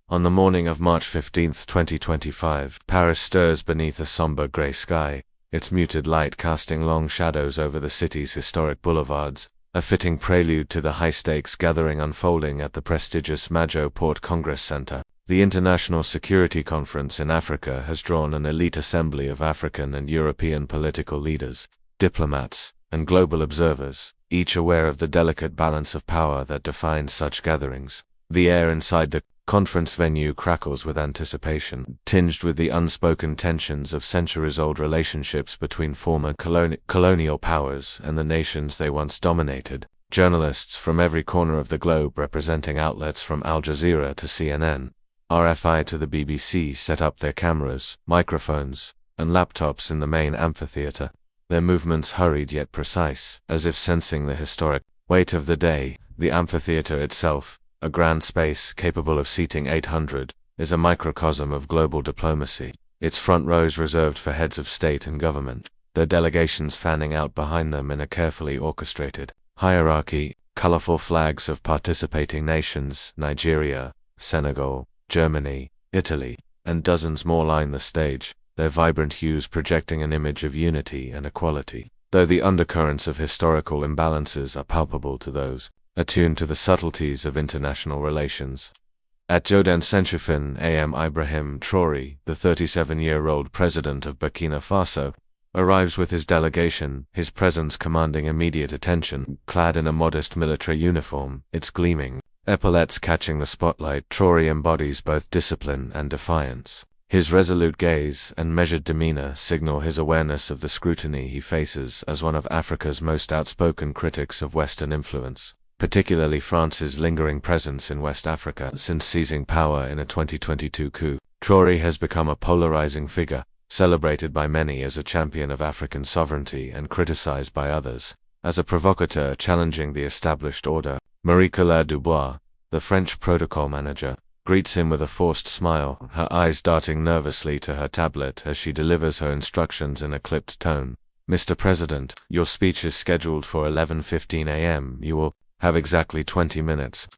On the morning of March 15, 2025, Paris stirs beneath a somber grey sky, its muted light casting long shadows over the city's historic boulevards, a fitting prelude to the high-stakes gathering unfolding at the prestigious Majo Port Congress Center. The International Security Conference in Africa has drawn an elite assembly of African and European political leaders, diplomats, and global observers, each aware of the delicate balance of power that defines such gatherings. The air inside the conference venue crackles with anticipation, tinged with the unspoken tensions of centuries-old relationships between former colonial powers and the nations they once dominated. Journalists from every corner of the globe, representing outlets from Al Jazeera to CNN, RFI to the BBC, set up their cameras, microphones, and laptops in the main amphitheater. Their movements hurried yet precise, as if sensing the historic weight of the day. The amphitheater itself, a grand space capable of seating 800, is a microcosm of global diplomacy, its front rows reserved for heads of state and government, their delegations fanning out behind them in a carefully orchestrated hierarchy. Colorful flags of participating nations, Nigeria, Senegal, Germany, Italy, and dozens more line the stage, their vibrant hues projecting an image of unity and equality, though the undercurrents of historical imbalances are palpable to those attuned to the subtleties of international relations. At Jodan Centrofin am Ibrahim Traoré, the 37-year-old president of Burkina Faso, arrives with his delegation, his presence commanding immediate attention. Clad in a modest military uniform, its gleaming epaulettes catching the spotlight, Traoré embodies both discipline and defiance. His resolute gaze and measured demeanor signal his awareness of the scrutiny he faces as one of Africa's most outspoken critics of Western influence, particularly France's lingering presence in West Africa since seizing power in a 2022 coup. Traoré has become a polarizing figure, celebrated by many as a champion of African sovereignty and criticized by others as a provocateur challenging the established order. Marie-Claire Dubois, the French protocol manager, greets him with a forced smile, her eyes darting nervously to her tablet as she delivers her instructions in a clipped tone. "Mr. President, your speech is scheduled for 11:15 a.m. You will have exactly 20 minutes.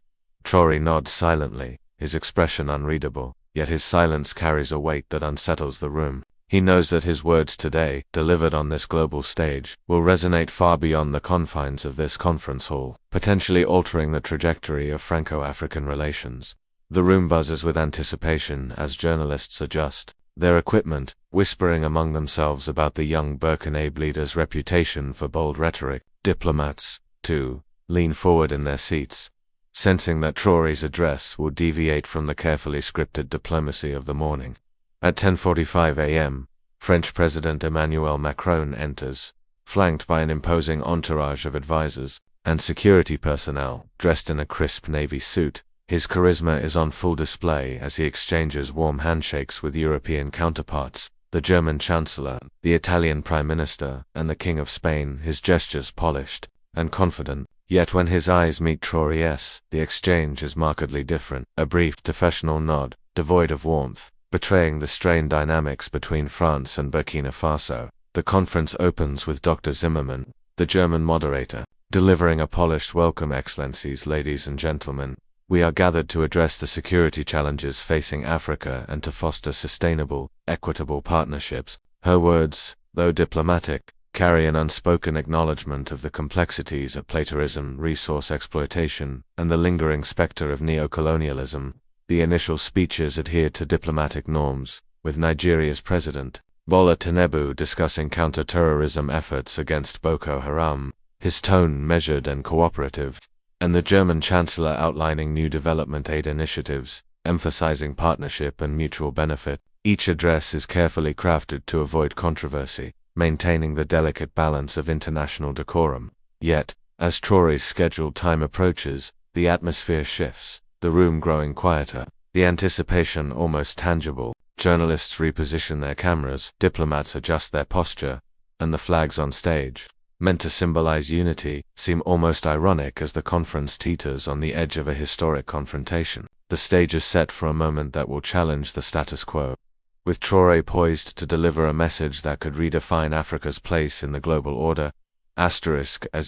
Traoré nods silently, his expression unreadable, yet his silence carries a weight that unsettles the room. He knows that his words today, delivered on this global stage, will resonate far beyond the confines of this conference hall, potentially altering the trajectory of Franco-African relations. The room buzzes with anticipation as journalists adjust their equipment, whispering among themselves about the young Burkinabe leader's reputation for bold rhetoric. Diplomats, too, lean forward in their seats, sensing that Traoré's address will deviate from the carefully scripted diplomacy of the morning. At 10:45 a.m., French President Emmanuel Macron enters, flanked by an imposing entourage of advisors and security personnel, dressed in a crisp navy suit. His charisma is on full display as he exchanges warm handshakes with European counterparts, the German Chancellor, the Italian Prime Minister, and the King of Spain, his gestures polished and confident. Yet when his eyes meet Traoré's, the exchange is markedly different. A brief professional nod, devoid of warmth, betraying the strained dynamics between France and Burkina Faso. The conference opens with Dr. Zimmermann, the German moderator, delivering a polished welcome. "Excellencies, ladies and gentlemen, we are gathered to address the security challenges facing Africa and to foster sustainable, equitable partnerships." Her words, though diplomatic, carry an unspoken acknowledgement of the complexities of plagiarism, resource exploitation, and the lingering specter of neocolonialism. The initial speeches adhered to diplomatic norms, with Nigeria's President Bola Tinubu discussing counter-terrorism efforts against Boko Haram, his tone measured and cooperative, and the German Chancellor outlining new development aid initiatives, emphasizing partnership and mutual benefit. Each address is carefully crafted to avoid controversy, maintaining the delicate balance of international decorum. Yet, as Traoré's scheduled time approaches, the atmosphere shifts, the room growing quieter, the anticipation almost tangible. Journalists reposition their cameras, diplomats adjust their posture, and the flags on stage, meant to symbolize unity, seem almost ironic as the conference teeters on the edge of a historic confrontation. The stage is set for a moment that will challenge the status quo, with Traoré poised to deliver a message that could redefine Africa's place in the global order. As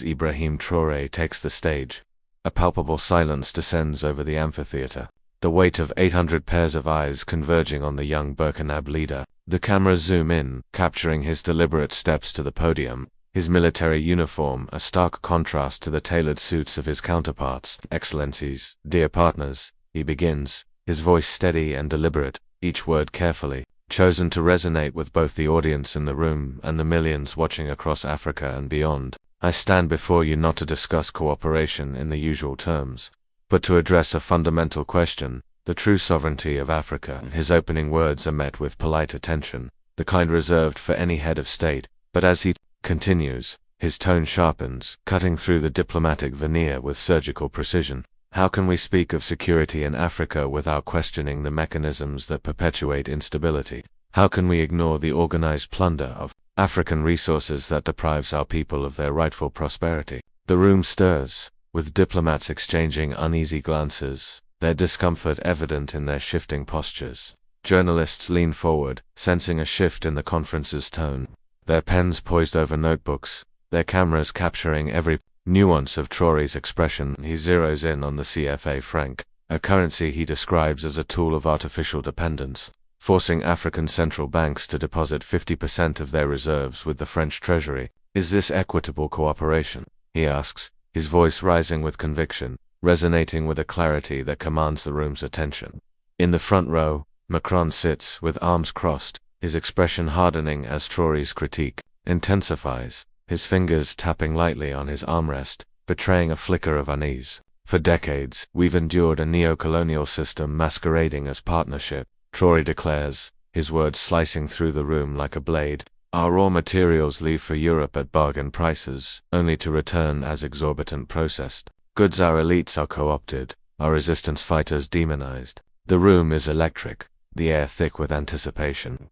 Ibrahim Traoré takes the stage, a palpable silence descends over the amphitheater. the weight of 800 pairs of eyes converging on the young Burkinab leader. The cameras zoom in, capturing his deliberate steps to the podium, his military uniform a stark contrast to the tailored suits of his counterparts. Excellencies, dear partners, he begins, his voice steady and deliberate, each word carefully chosen to resonate with both the audience in the room and the millions watching across Africa and beyond. I stand before you not to discuss cooperation in the usual terms, but to address a fundamental question, the true sovereignty of Africa. His opening words are met with polite attention, the kind reserved for any head of state, but as he continues, his tone sharpens, cutting through the diplomatic veneer with surgical precision. How can we speak of security in Africa without questioning the mechanisms that perpetuate instability? How can we ignore the organized plunder of African resources that deprives our people of their rightful prosperity? The room stirs, with diplomats exchanging uneasy glances, their discomfort evident in their shifting postures. Journalists lean forward, sensing a shift in the conference's tone, their pens poised over notebooks, their cameras capturing every nuance of Traoré's expression. He zeroes in on the CFA franc, a currency he describes as a tool of artificial dependence, forcing African central banks to deposit 50% of their reserves with the French treasury. Is this equitable cooperation? He asks, his voice rising with conviction, resonating with a clarity that commands the room's attention. In the front row, Macron sits with arms crossed, his expression hardening as Traoré's critique intensifies, his fingers tapping lightly on his armrest, betraying a flicker of unease. For decades, we've endured a neo-colonial system masquerading as partnership, Traoré declares, his words slicing through the room like a blade. Our raw materials leave for Europe at bargain prices, only to return as exorbitant processed goods. Our elites are co-opted, our resistance fighters demonized. The room is electric, the air thick with anticipation.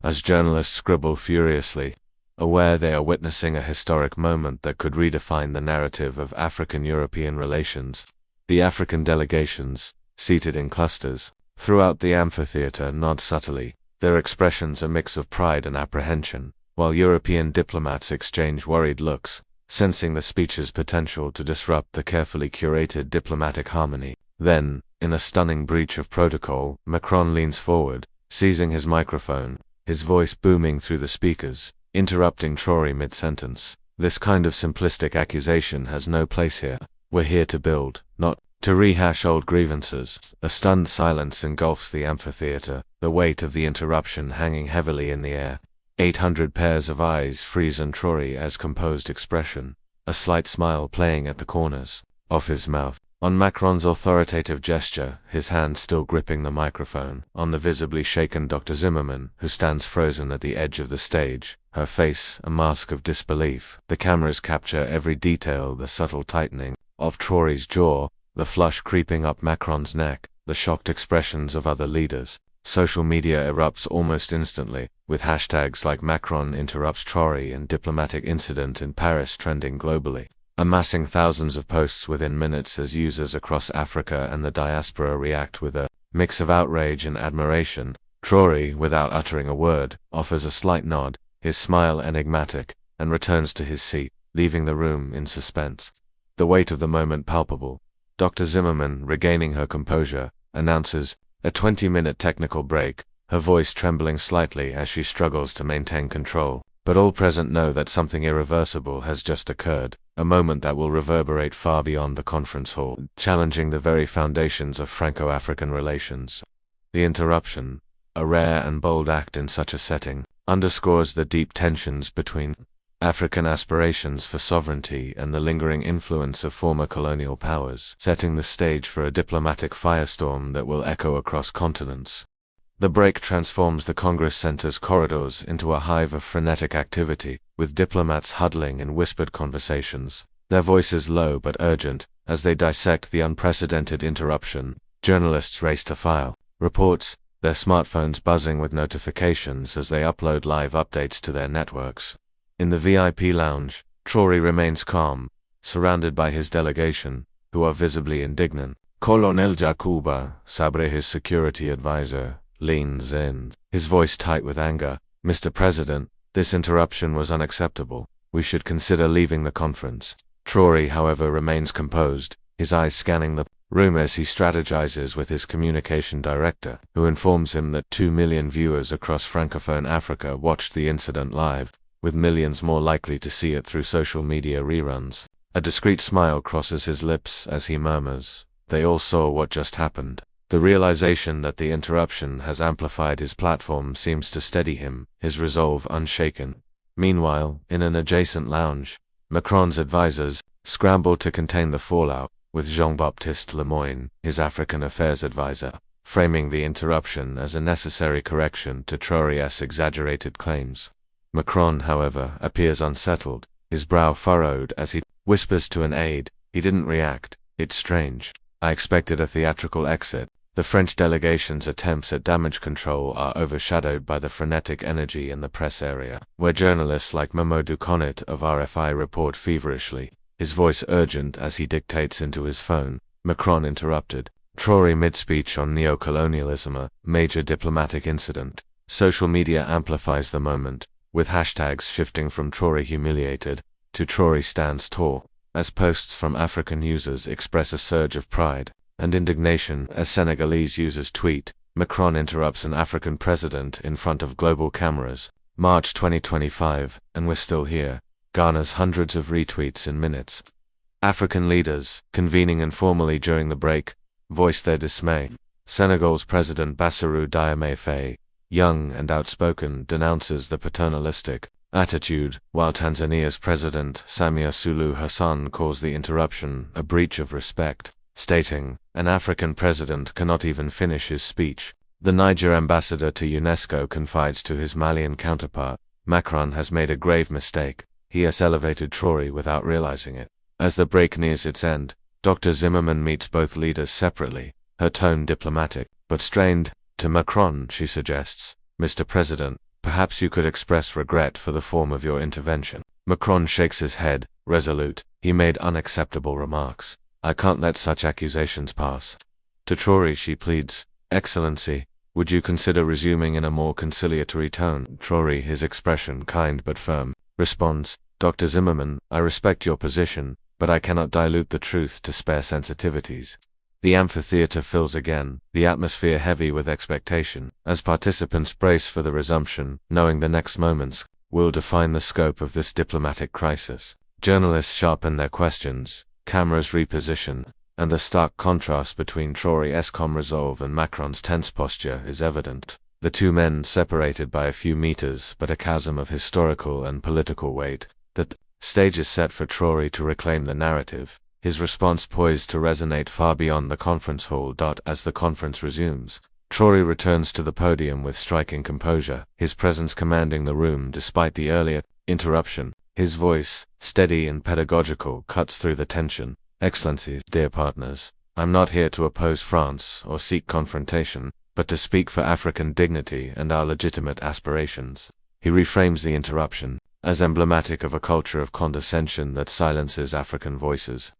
As journalists scribble furiously, aware they are witnessing a historic moment that could redefine the narrative of African-European relations, the African delegations, seated in clusters throughout the amphitheater, nod subtly, their expressions a mix of pride and apprehension, while European diplomats exchange worried looks, sensing the speech's potential to disrupt the carefully curated diplomatic harmony. Then, in a stunning breach of protocol, Macron leans forward, seizing his microphone, his voice booming through the speakers, interrupting Traoré mid-sentence. This kind of simplistic accusation has no place here. We're here to build, not to rehash old grievances. A stunned silence engulfs the amphitheater, the weight of the interruption hanging heavily in the air. 800 pairs of eyes freeze on Traoré as composed expression, a slight smile playing at the corners of his mouth. On Macron's authoritative gesture, his hand still gripping the microphone, on the visibly shaken Dr. Zimmermann, who stands frozen at the edge of the stage, her face a mask of disbelief. The cameras capture every detail, the subtle tightening of Traoré's jaw, the flush creeping up Macron's neck, the shocked expressions of other leaders. Social media erupts almost instantly, with hashtags like Macron interrupts Traoré and diplomatic incident in Paris trending globally, amassing thousands of posts within minutes as users across Africa and the diaspora react with a mix of outrage and admiration. Traoré, without uttering a word, offers a slight nod, his smile enigmatic, and returns to his seat, leaving the room in suspense. The weight of the moment palpable. Dr. Zimmermann, regaining her composure, announces a 20-minute technical break, her voice trembling slightly as she struggles to maintain control. But all present know that something irreversible has just occurred, a moment that will reverberate far beyond the conference hall, challenging the very foundations of Franco-African relations. The interruption, a rare and bold act in such a setting, underscores the deep tensions between African aspirations for sovereignty and the lingering influence of former colonial powers, setting the stage for a diplomatic firestorm that will echo across continents. The break transforms the Congress Center's corridors into a hive of frenetic activity, with diplomats huddling in whispered conversations, their voices low but urgent, as they dissect the unprecedented interruption. Journalists race to file reports, their smartphones buzzing with notifications as they upload live updates to their networks. In the VIP lounge, Traoré remains calm, surrounded by his delegation, who are visibly indignant. Colonel Jakuba, Sabre, his security advisor, leans in, his voice tight with anger. Mr. President, this interruption was unacceptable. We should consider leaving the conference. Traoré, however, remains composed, his eyes scanning the Rumors he strategizes with his communication director, who informs him that 2 million viewers across Francophone Africa watched the incident live, with millions more likely to see it through social media reruns. A discreet smile crosses his lips as he murmurs, "They all saw what just happened." The realization that the interruption has amplified his platform seems to steady him, his resolve unshaken. Meanwhile, in an adjacent lounge, Macron's advisors scramble to contain the fallout, with Jean-Baptiste Lemoyne, his African affairs advisor, framing the interruption as a necessary correction to Traoré's exaggerated claims. Macron, however, appears unsettled, his brow furrowed as he whispers to an aide, "He didn't react. It's strange. I expected a theatrical exit." The French delegation's attempts at damage control are overshadowed by the frenetic energy in the press area, where journalists like Momo Duconnet of RFI report feverishly, his voice urgent as he dictates into his phone. Macron interrupted. Traoré mid-speech on neocolonialism, a major diplomatic incident. Social media amplifies the moment, with hashtags shifting from Traoré humiliated to Traoré stands tall, as posts from African users express a surge of pride and indignation as Senegalese users tweet, "Macron interrupts an African president in front of global cameras. March 2025, and we're still here," garners hundreds of retweets in minutes. African leaders, convening informally during the break, voiced their dismay. Senegal's President Bassirou Diomaye Faye, young and outspoken, denounces the paternalistic attitude, while Tanzania's President Samia Suluhu Hassan calls the interruption a breach of respect, stating, "An African president cannot even finish his speech." The Niger ambassador to UNESCO confides to his Malian counterpart, "Macron has made a grave mistake. He has elevated Traoré without realizing it." As the break nears its end, Dr. Zimmerman meets both leaders separately, her tone diplomatic, but strained. To Macron, she suggests, "Mr. President, perhaps you could express regret for the form of your intervention." Macron shakes his head, resolute. He made unacceptable remarks. "I can't let such accusations pass." To Traoré she pleads, "Excellency, would you consider resuming in a more conciliatory tone?" Traoré, his expression kind but firm, responds, "Dr. Zimmerman, I respect your position, but I cannot dilute the truth to spare sensitivities." The amphitheater fills again, the atmosphere heavy with expectation, as participants brace for the resumption, knowing the next moments will define the scope of this diplomatic crisis. Journalists sharpen their questions, cameras reposition, and the stark contrast between Traoré's calm resolve and Macron's tense posture is evident. The two men separated by a few meters, but a chasm of historical and political weight. The stage is set for Traoré to reclaim the narrative, his response poised to resonate far beyond the conference hall. As the conference resumes, Traoré returns to the podium with striking composure, his presence commanding the room despite the earlier interruption. His voice, steady and pedagogical, cuts through the tension. "Excellencies, dear partners, I'm not here to oppose France or seek confrontation, but to speak for African dignity and our legitimate aspirations." He reframes the interruption, as emblematic of a culture of condescension that silences African voices.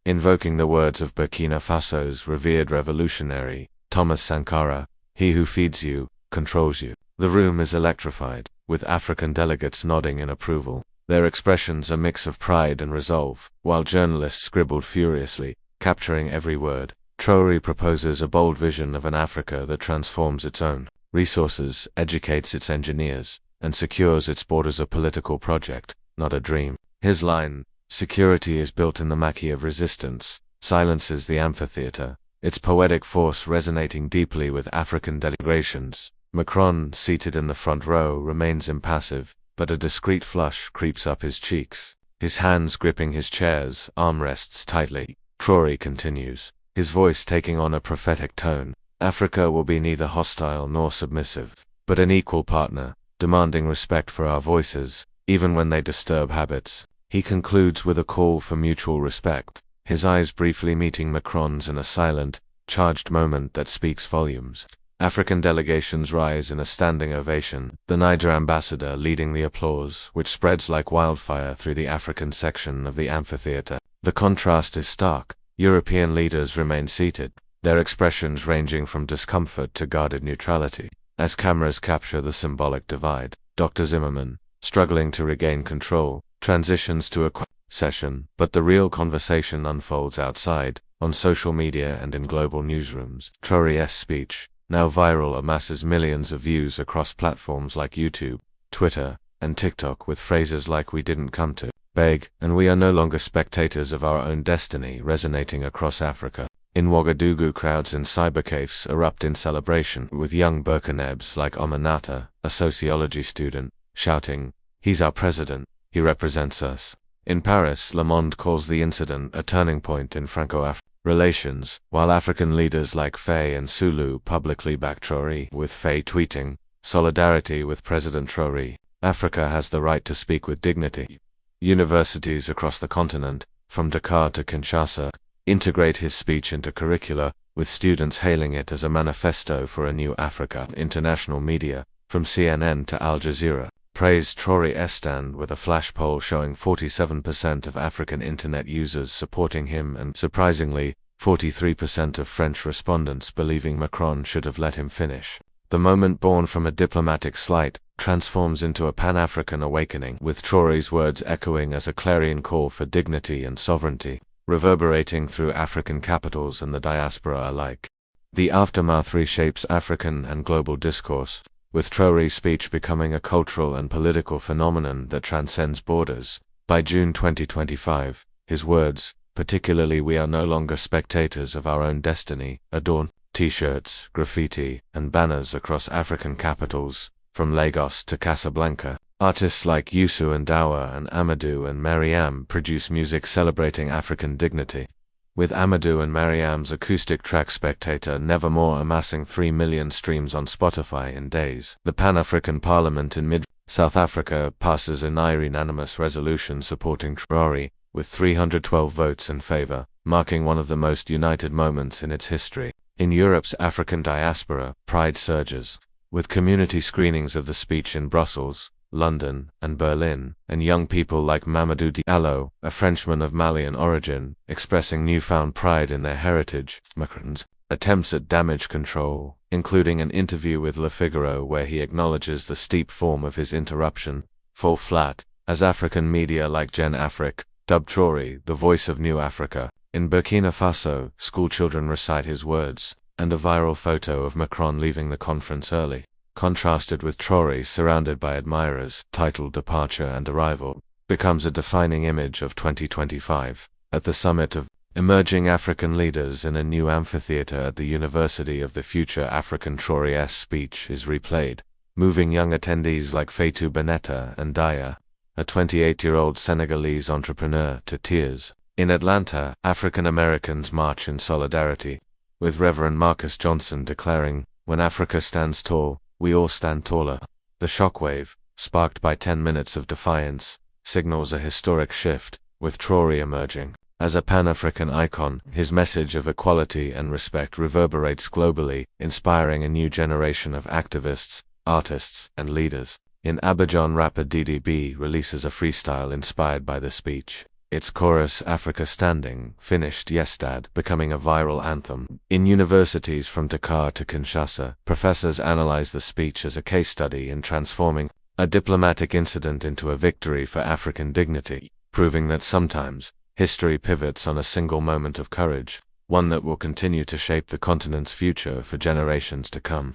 Invoking the words of Burkina Faso's revered revolutionary, Thomas Sankara, "He who feeds you, controls you." The room is electrified, with African delegates nodding in approval, their expressions a mix of pride and resolve, while journalists scribbled furiously, capturing every word. Traoré proposes a bold vision of an Africa that transforms its own resources, educates its engineers, and secures its borders, a political project, not a dream. His line, "Security is built in the maquis of resistance," silences the amphitheater, its poetic force resonating deeply with African delegations. Macron, seated in the front row, remains impassive, but a discreet flush creeps up his cheeks, his hands gripping his chair's armrests tightly. Traoré continues, his voice taking on a prophetic tone, "Africa will be neither hostile nor submissive, but an equal partner, demanding respect for our voices, even when they disturb habits." He concludes with a call for mutual respect, his eyes briefly meeting Macron's in a silent, charged moment that speaks volumes. African delegations rise in a standing ovation, the Niger ambassador leading the applause, which spreads like wildfire through the African section of the amphitheater. The contrast is stark. European leaders remain seated, their expressions ranging from discomfort to guarded neutrality. As cameras capture the symbolic divide, Dr. Zimmerman, struggling to regain control, transitions to a session, but the real conversation unfolds outside, On social media and in global newsrooms, Traoré's speech, now viral, amasses millions of views across platforms like YouTube, Twitter, and TikTok, with phrases like "we didn't come to beg" and "we are no longer spectators of our own destiny" resonating across Africa. In Ouagadougou, crowds in cybercafes erupt in celebration, with young Burkinabes like Omanata, a sociology student, shouting, "He's our president, he represents us." In Paris, Le Monde calls the incident a turning point in Franco-African relations, while African leaders like Faye and Sulu publicly back Traoré, with Faye tweeting, "Solidarity with President Traoré. Africa has the right to speak with dignity." Universities across the continent, from Dakar to Kinshasa, integrate his speech into curricula, with students hailing it as a manifesto for a new Africa. International media, from CNN to Al Jazeera, praised Traoré's stand, with a flash poll showing 47% of African internet users supporting him and, surprisingly, 43% of French respondents believing Macron should have let him finish. The moment, born from a diplomatic slight, transforms into a Pan-African awakening, with Traoré's words echoing as a clarion call for dignity and sovereignty, reverberating through African capitals and the diaspora alike. The aftermath reshapes African and global discourse, with Traoré's speech becoming a cultural and political phenomenon that transcends borders. By June 2025, his words, particularly "we are no longer spectators of our own destiny," adorn T-shirts, graffiti, and banners across African capitals, from Lagos to Casablanca. Artists like Youssou N'Dour and Amadou and Mariam produce music celebrating African dignity, with Amadou and Mariam's acoustic track "Spectator" Nevermore amassing 3 million streams on Spotify in days. The Pan-African Parliament in South Africa passes a unanimous resolution supporting Traoré, with 312 votes in favor, marking one of the most united moments in its history. In Europe's African diaspora, pride surges, with community screenings of the speech in Brussels, London, and Berlin, and young people like Mamadou Diallo, a Frenchman of Malian origin, expressing newfound pride in their heritage. Macron's attempts at damage control, including an interview with Le Figaro where he acknowledges the steep form of his interruption, fall flat, as African media like Gen Afrique dubbed Traoré the voice of New Africa. In Burkina Faso, schoolchildren recite his words, and a viral photo of Macron leaving the conference early, contrasted with Traoré surrounded by admirers, titled "Departure and Arrival," becomes a defining image of 2025. At the summit of emerging African leaders in a new amphitheater at the University of the Future, African Traoré's speech is replayed, moving young attendees like Fatou Benetta and Daya, a 28-year-old Senegalese entrepreneur, to tears. In Atlanta, African Americans march in solidarity, with Reverend Marcus Johnson declaring, "When Africa stands tall, we all stand taller." The shockwave, sparked by 10 minutes of defiance, signals a historic shift, with Traoré emerging as a Pan-African icon. His message of equality and respect reverberates globally, inspiring a new generation of activists, artists, and leaders. In Abidjan, rapper DDB releases a freestyle inspired by the speech. Its chorus, "Africa Standing," finished "Yes Dad," becoming a viral anthem. In universities from Dakar to Kinshasa, professors analyze the speech as a case study in transforming a diplomatic incident into a victory for African dignity, proving that sometimes history pivots on a single moment of courage, one that will continue to shape the continent's future for generations to come.